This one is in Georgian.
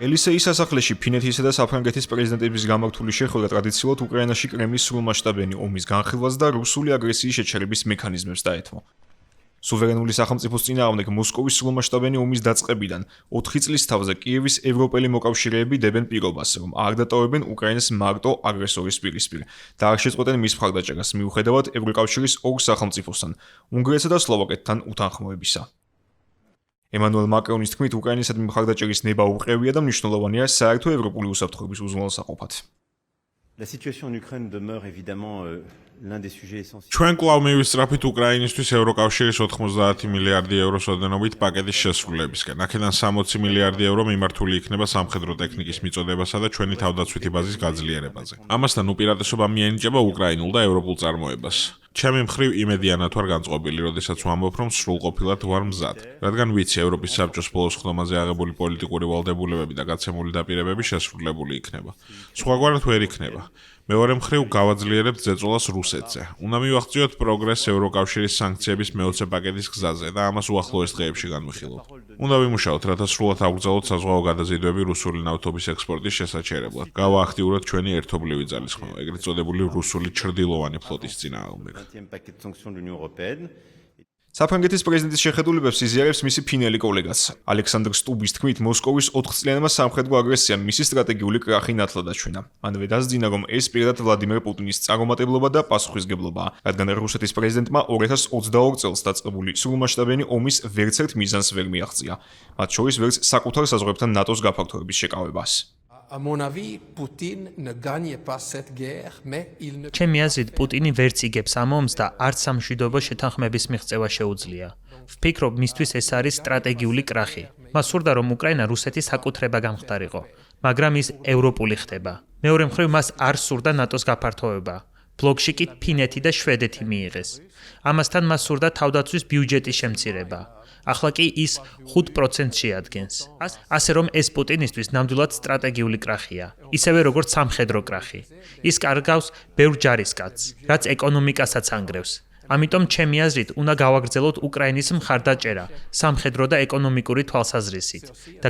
ელისეის სასახლეში ფინეთისა და საფრანგეთის პრეზიდენტების გამართული შეხვედრა ტრადიციულად უკრაინაში კრემლის სრულმასშტაბიანი ომის განხილვას და რუსული აგრესიის შეჩერების მექანიზმებს დაეთმო. სუვერენული სახელმწიფოს წინააღმდეგ მოსკოვის სრულმასშტაბიანი ომის დაწყებიდან 4 წლის თავზე კიევის ევროპელი მოკავშირეები დებენ პირობას, რომ არ დატოვებენ უკრაინას მარტო აგრესორის პირისპირ და არ შეწყვეტენ მის მხარდაჭერას მიუხედავად ევროკავშირის ორ სახელმწიფოსთან, უნგრეთსა და სლოვაკეთთან უთანხმოებისა. ემანუელ მაკრონის თქმით, უკრაინისადმი მხარდაჭერის ნება უყევია და მნიშვნელოვანია საერთო ევროპული უსაფრთხოების უზრუნველსაყოფად. La situation en Ukraine demeure évidemment l'un des sujets essentiels. ჩვენ კვლავ მივისწრაფით უკრაინისთვის ევროკავშირის 90 მილიარდი ევროს ოდენობით პაკეტის შესრულებისკენ. აქედან 60 მილიარდი euро მიმართული იქნება სამხედრო ტექნიკის მიწოდებასა და ჩვენი თავდაცვითი ბაზის გაძლიერებაზე. ამასთან უპირატესობა მიენიჭება უკრაინულ და ევროპულ წარმოებას. ჩემი მხრივ იმედიანად ვარ განწყობილი, როდესაც ვამბობ, რომ სრულყოფილად ვარ მზად, რადგან ვიცი ევროპის საბჭოს ბოლოს ხდომაზე აღებული პოლიტიკური ვალდებულებები და გაცემული დაპირებები შესრულებული იქნება. სხვაგვარად ვერ იქნება. მეორე მხრივ გავაძლიერებთ ზეწოლას რუსეთზე. უნდა მივაღწიოთ პროგრესს ევროკავშირის სანქციების მეოცე პაკეტის გზაზე და ამას უახლოეს დღეებში განვიხილოთ. უნდა ვიმუშაოთ, რათა სრულად ავგზავნოთ საზღვაო გადაზიდვები რუსული ნავთობის ექსპორტის შესაჩერებლად. გავააქტიუროთ ჩვენი ერთობლივი ძალისხმევა, ეგრეთ წოდებული რუსული ჩრდილოვანი ფლოტის წინააღმდეგ. საფრანგეთის პრეზიდენტის შეხედულებებს იზიარებს მისი ფინელი კოლეგაც. ალექსანდრ სტუბის თქმით, მოსკოვის 4 წლიანმა სამხედრო აგრესიამ მისი სტრატეგიული კრახი ნათლად აჩვენა. მანვე დასძინა, რომ ეს პირდად ვლადიმერ პუტინის წარუმატებლობა და პასუხისგებლობაა, რადგან რუსეთის პრეზიდენტმა 2022 წელს დაწყებული სრულმასშტაბიანი ომის ვერცერთ მიზანს ვერ მიაღწია, მათ შორის ვერც საკუთარ საზღვრებთან ნატოს გაფართოების შეკავებას. ჩემი აზრით, პუტინი ვერც იგებს ამ ომს და არც სამშვიდობო შეთანხმების მიღწევა შეუძლია. ვფიქრობ, მისთვის ეს არის სტრატეგიული კრახი. მას სურდა, რომ უკრაინა რუსეთის საკუთრება გამხდარიყო, მაგრამ ის ევროპული ხდება. მეორე მხრივ, მას არ სურდა ნატოს გაფართოება. ბლოკში კი ფინეთი და შვედეთი მიიღეს. ამასთან მას სურდა თავდაცვის ბიუჯეტის შემცირება. ახლა კი ის 5% შეადგენს. ასე რომ ეს პუტინისთვის ნამდვილად სტრატეგიული კრახია, ისევე როგორც სამხედრო კრახი. ის კარგავს ბევრ ჯარისკაცს, რაც ეკონომიკასაც ანგრევს. ამიტომ ჩემი აზრით, უნდა გავაგრძელოთ უკრაინის მხარდაჭერა სამხედრო და ეკონომიკური თვალსაზრისით და